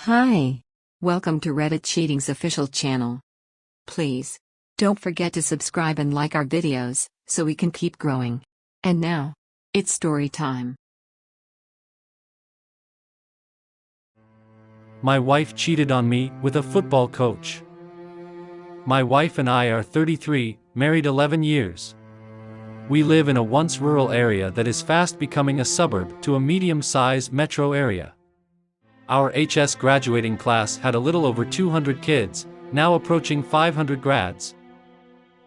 Hi. Welcome to Reddit Cheating's official channel. Please, don't forget to subscribe and like our videos, so we can keep growing. And now, it's story time. My wife cheated on me with a football coach. My wife and I are 33, married 11 years. We live in a once rural area that is fast becoming a suburb to a medium-sized metro area. Our HS graduating class had a little over 200 kids, now approaching 500 grads.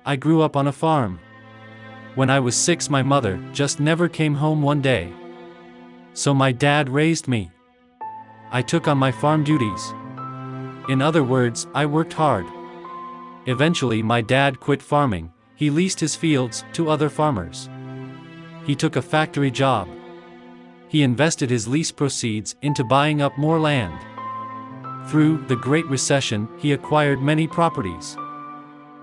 I grew up on a farm. When I was 6, my mother just never came home one day. So my dad raised me. I took on my farm duties. In other words, I worked hard. Eventually my dad quit farming. He leased his fields to other farmers. He took a factory job. He invested his lease proceeds into buying up more land. Through the Great Recession, he acquired many properties.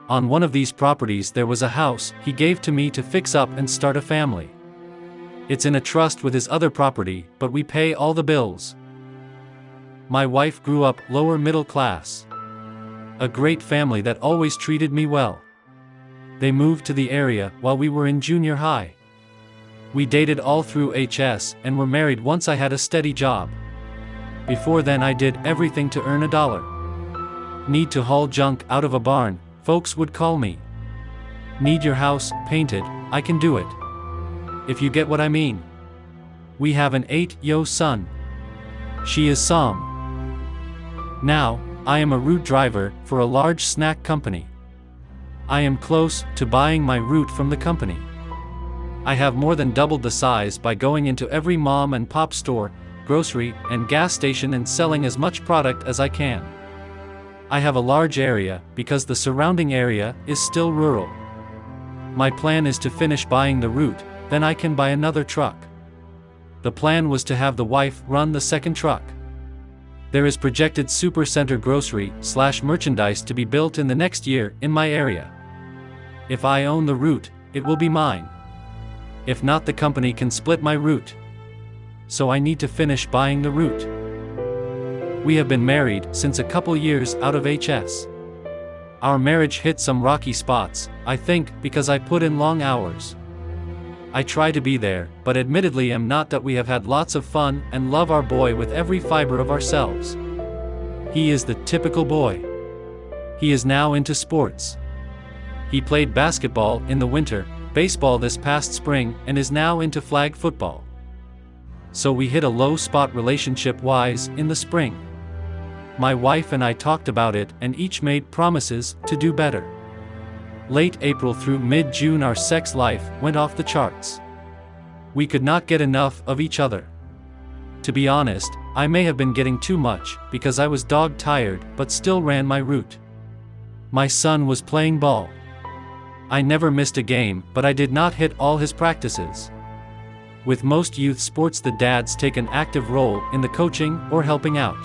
On one of these properties there was a house he gave to me to fix up and start a family. It's in a trust with his other property, but we pay all the bills. My wife grew up lower middle class. A great family that always treated me well. They moved to the area while we were in junior high. We dated all through HS and were married once I had a steady job. Before then I did everything to earn $1. Need to haul junk out of a barn, folks would call me. Need your house painted, I can do it. If you get what I mean. We have an 8-year-old son. She is Sam. Now, I am a route driver for a large snack company. I am close to buying my route from the company. I have more than doubled the size by going into every mom and pop store, grocery, and gas station and selling as much product as I can. I have a large area because the surrounding area is still rural. My plan is to finish buying the route, then I can buy another truck. The plan was to have the wife run the second truck. There is projected supercenter grocery/merchandise to be built in the next year in my area. If I own the route, it will be mine. If not, the company can split my route. So I need to finish buying the route. We have been married since a couple years out of HS. Our marriage hit some rocky spots, I think, because I put in long hours. I try to be there, but admittedly am not. That we have had lots of fun and love our boy with every fiber of ourselves. He is the typical boy. He is now into sports. He played basketball in the winter, baseball this past spring, and is now into flag football. So we hit a low spot relationship-wise in the spring. My wife and I talked about it and each made promises to do better. Late April through mid-June our sex life went off the charts. We could not get enough of each other. To be honest, I may have been getting too much because I was dog-tired but still ran my route. My son was playing ball. I never missed a game, but I did not hit all his practices. With most youth sports, the dads take an active role in the coaching or helping out.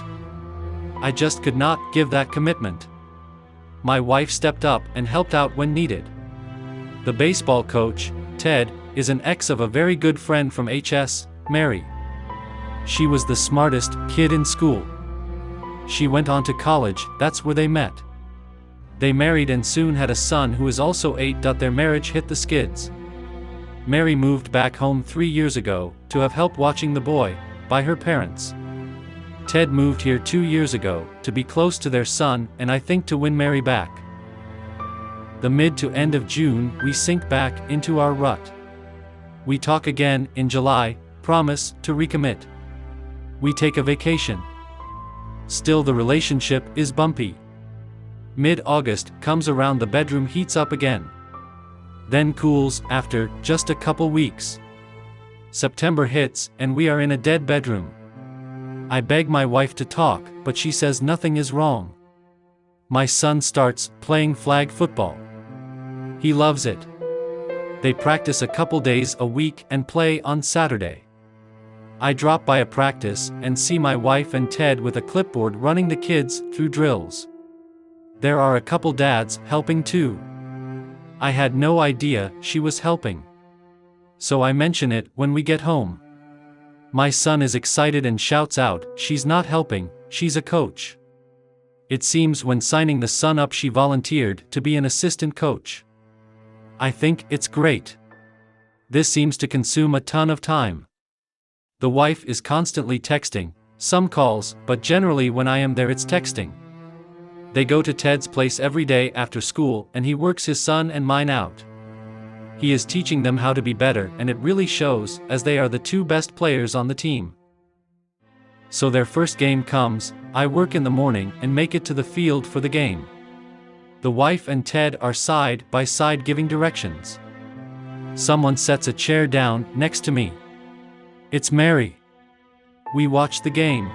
I just could not give that commitment. My wife stepped up and helped out when needed. The baseball coach, Ted, is an ex of a very good friend from HS, Mary. She was the smartest kid in school. She went on to college, that's where they met. They married and soon had a son who is also 8. Their marriage hit the skids. Mary moved back home 3 years ago to have help watching the boy by her parents. Ted moved here 2 years ago to be close to their son and I think to win Mary back. The mid to end of June we sink back into our rut. We talk again in July, promise to recommit. We take a vacation. Still the relationship is bumpy. Mid-August comes around, the bedroom heats up again. Then cools after just a couple weeks. September hits and we are in a dead bedroom. I beg my wife to talk, but she says nothing is wrong. My son starts playing flag football. He loves it. They practice a couple days a week and play on Saturday. I drop by a practice and see my wife and Ted with a clipboard running the kids through drills. There are a couple dads helping too. I had no idea she was helping. So I mention it when we get home. My son is excited and shouts out, "She's not helping, she's a coach. It seems when signing the son up she volunteered to be an assistant coach. I think it's great. This seems to consume a ton of time. The wife is constantly texting, some calls, but generally when I am there it's texting. They go to Ted's place every day after school and he works his son and mine out. He is teaching them how to be better and it really shows, as they are the two best players on the team. So their first game comes, I work in the morning and make it to the field for the game. The wife and Ted are side by side giving directions. Someone sets a chair down next to me. It's Mary. We watch the game.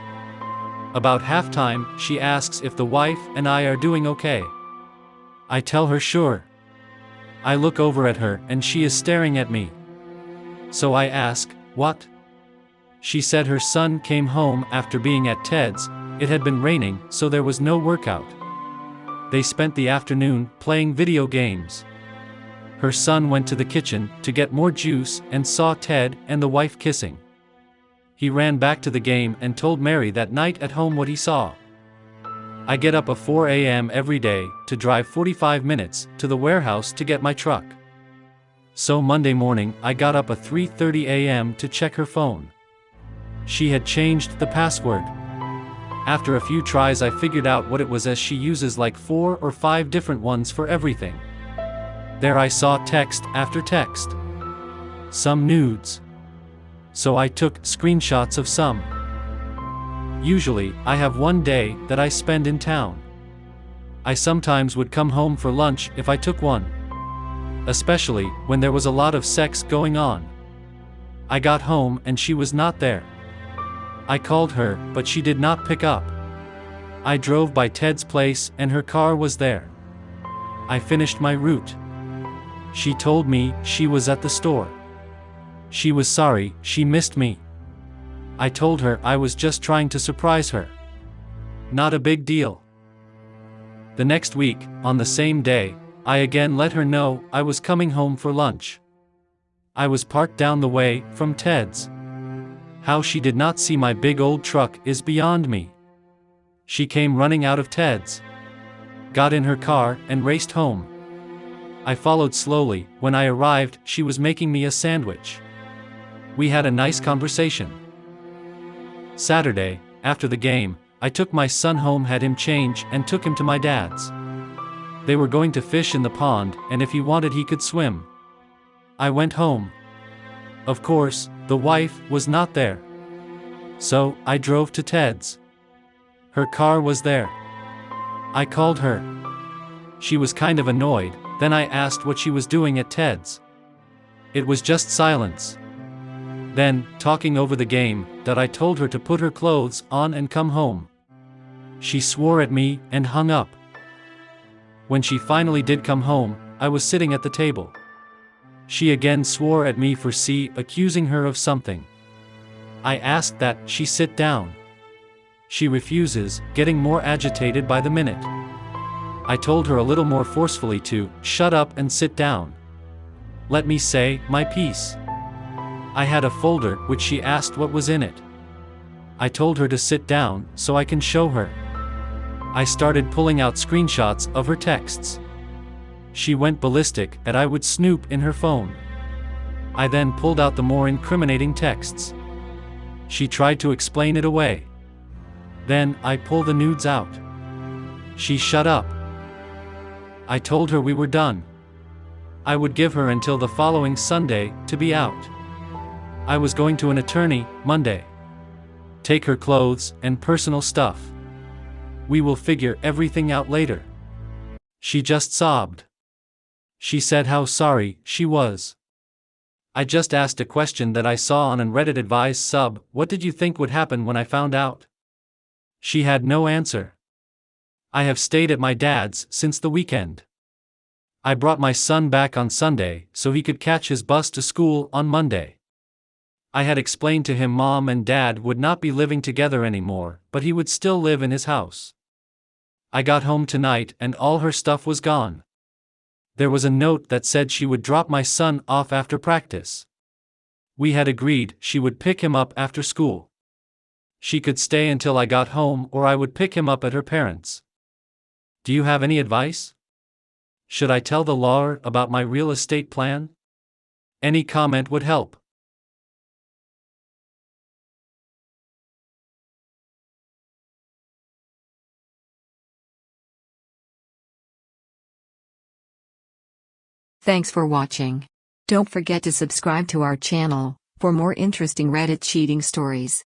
About halftime, she asks if the wife and I are doing okay. I tell her sure. I look over at her and she is staring at me. So I ask, what? She said her son came home after being at Ted's. It had been raining, so there was no workout. They spent the afternoon playing video games. Her son went to the kitchen to get more juice and saw Ted and the wife kissing. He ran back to the game and told Mary that night at home what he saw. I get up at 4 a.m. every day to drive 45 minutes to the warehouse to get my truck. So Monday morning I got up at 3:30 a.m. to check her phone. She had changed the password. After a few tries I figured out what it was, as she uses like 4 or 5 different ones for everything. There I saw text after text. Some nudes. So I took screenshots of some. Usually, I have one day that I spend in town. I sometimes would come home for lunch if I took one. Especially when there was a lot of sex going on. I got home and she was not there. I called her, but she did not pick up. I drove by Ted's place and her car was there. I finished my route. She told me she was at the store. She was sorry, she missed me. I told her I was just trying to surprise her. Not a big deal. The next week, on the same day, I again let her know I was coming home for lunch. I was parked down the way from Ted's. How she did not see my big old truck is beyond me. She came running out of Ted's, got in her car, and raced home. I followed slowly. When I arrived, she was making me a sandwich. We had a nice conversation. Saturday, after the game, I took my son home, had him change, and took him to my dad's. They were going to fish in the pond, and if he wanted he could swim. I went home. Of course, the wife was not there. So, I drove to Ted's. Her car was there. I called her. She was kind of annoyed. Then I asked what she was doing at Ted's. It was just silence. Then, talking over the game, that I told her to put her clothes on and come home. She swore at me and hung up. When she finally did come home, I was sitting at the table. She again swore at me for accusing her of something. I asked that she sit down. She refuses, getting more agitated by the minute. I told her a little more forcefully to shut up and sit down. Let me say my piece. I had a folder which she asked what was in it. I told her to sit down so I can show her. I started pulling out screenshots of her texts. She went ballistic and I would snoop in her phone. I then pulled out the more incriminating texts. She tried to explain it away. Then I pulled the nudes out. She shut up. I told her we were done. I would give her until the following Sunday to be out. I was going to an attorney Monday. Take her clothes and personal stuff. We will figure everything out later. She just sobbed. She said how sorry she was. I just asked a question that I saw on an Reddit advice sub. What did you think would happen when I found out? She had no answer. I have stayed at my dad's since the weekend. I brought my son back on Sunday so he could catch his bus to school on Monday. I had explained to him Mom and Dad would not be living together anymore, but he would still live in his house. I got home tonight and all her stuff was gone. There was a note that said she would drop my son off after practice. We had agreed she would pick him up after school. She could stay until I got home or I would pick him up at her parents'. Do you have any advice? Should I tell the lawyer about my real estate plan? Any comment would help. Thanks for watching. Don't forget to subscribe to our channel for more interesting Reddit cheating stories.